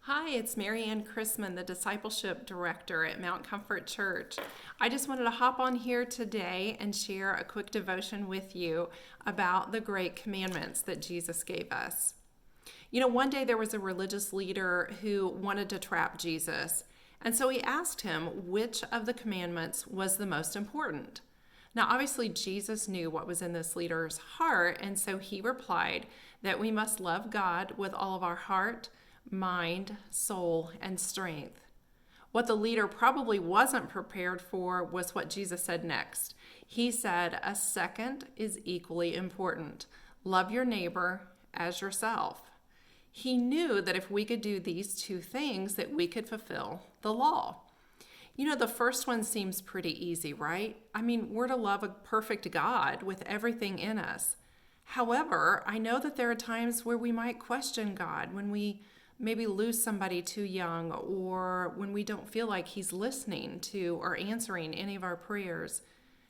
Hi, it's Marianne Chrisman, the Discipleship Director at Mount Comfort Church. I just wanted to hop on here today and share a quick devotion with you about the great commandments that Jesus gave us. One day there was a religious leader who wanted to trap Jesus, and so he asked him which of the commandments was the most important. Now, obviously, Jesus knew what was in this leader's heart, and so he replied that we must love God with all of our heart, mind, soul, and strength. What the leader probably wasn't prepared for was what Jesus said next. He said, a second is equally important. Love your neighbor as yourself. He knew that if we could do these two things, that we could fulfill the law. The first one seems pretty easy, right? We're to love a perfect God with everything in us. However, I know that there are times where we might question God, when we maybe lose somebody too young, or when we don't feel like He's listening to or answering any of our prayers.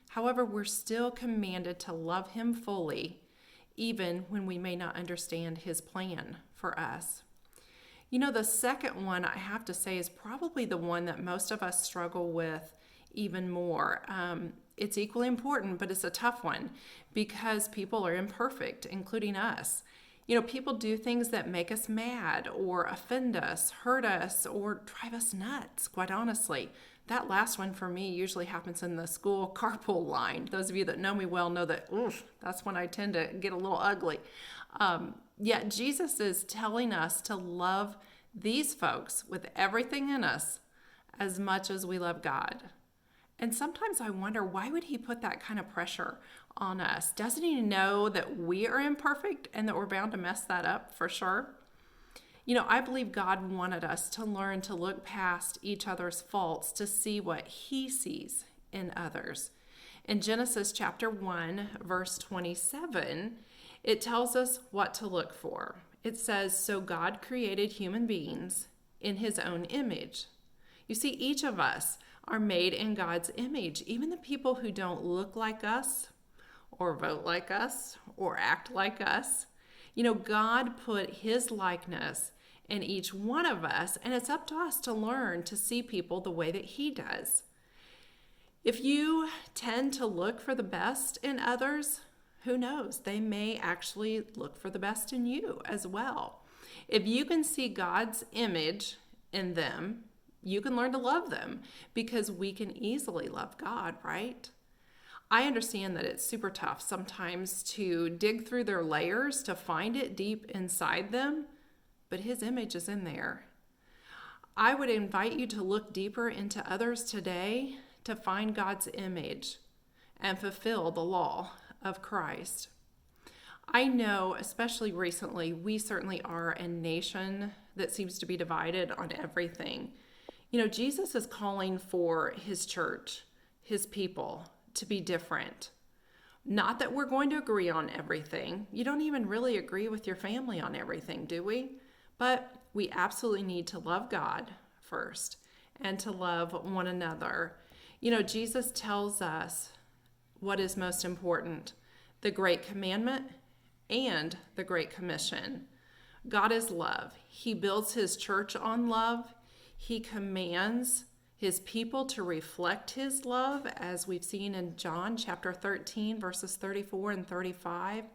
However, we're still commanded to love Him fully, even when we may not understand His plan for us. The second one, I have to say, is probably the one that most of us struggle with even more. It's equally important, but it's a tough one because people are imperfect, including us. People do things that make us mad or offend us, hurt us, or drive us nuts, quite honestly. That last one for me usually happens in the school carpool line. Those of you that know me well know that that's when I tend to get a little ugly. Yet Jesus is telling us to love these folks with everything in us as much as we love God. And sometimes I wonder, why would He put that kind of pressure on us? Doesn't He know that we are imperfect and that we're bound to mess that up for sure? I believe God wanted us to learn to look past each other's faults to see what He sees in others. In Genesis chapter 1, verse 27, it tells us what to look for. It says, so God created human beings in His own image. You see, each of us are made in God's image. Even the people who don't look like us or vote like us or act like us. God put His likeness in each one of us, and it's up to us to learn to see people the way that He does. If you tend to look for the best in others, who knows? They may actually look for the best in you as well. If you can see God's image in them, you can learn to love them because we can easily love God, right? I understand that it's super tough sometimes to dig through their layers to find it deep inside them, but His image is in there. I would invite you to look deeper into others today to find God's image and fulfill the law of Christ. I know, especially recently, we certainly are a nation that seems to be divided on everything. Jesus is calling for His church, His people, to be different. Not that we're going to agree on everything. You don't even really agree with your family on everything, do we? But we absolutely need to love God first and to love one another. Jesus tells us what is most important, the Great Commandment and the Great Commission. God is love. He builds His church on love. He commands His people to reflect His love, as we've seen in John chapter 13, verses 34 and 35.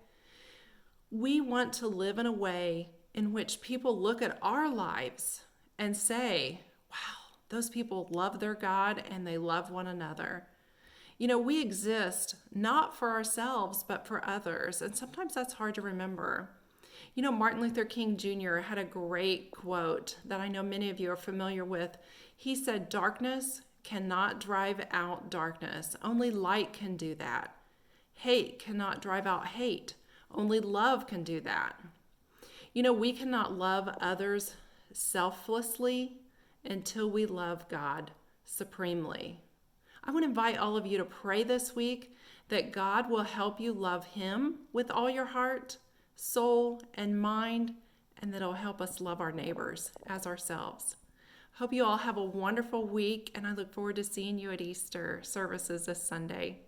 We want to live in a way in which people look at our lives and say, wow, those people love their God and they love one another. We exist not for ourselves, but for others. And sometimes that's hard to remember. Martin Luther King Jr. had a great quote that I know many of you are familiar with. He said, darkness cannot drive out darkness. Only light can do that. Hate cannot drive out hate. Only love can do that. We cannot love others selflessly until we love God supremely. I want to invite all of you to pray this week that God will help you love Him with all your heart, soul, and mind, and that it'll help us love our neighbors as ourselves. Hope you all have a wonderful week, and I look forward to seeing you at Easter services this Sunday.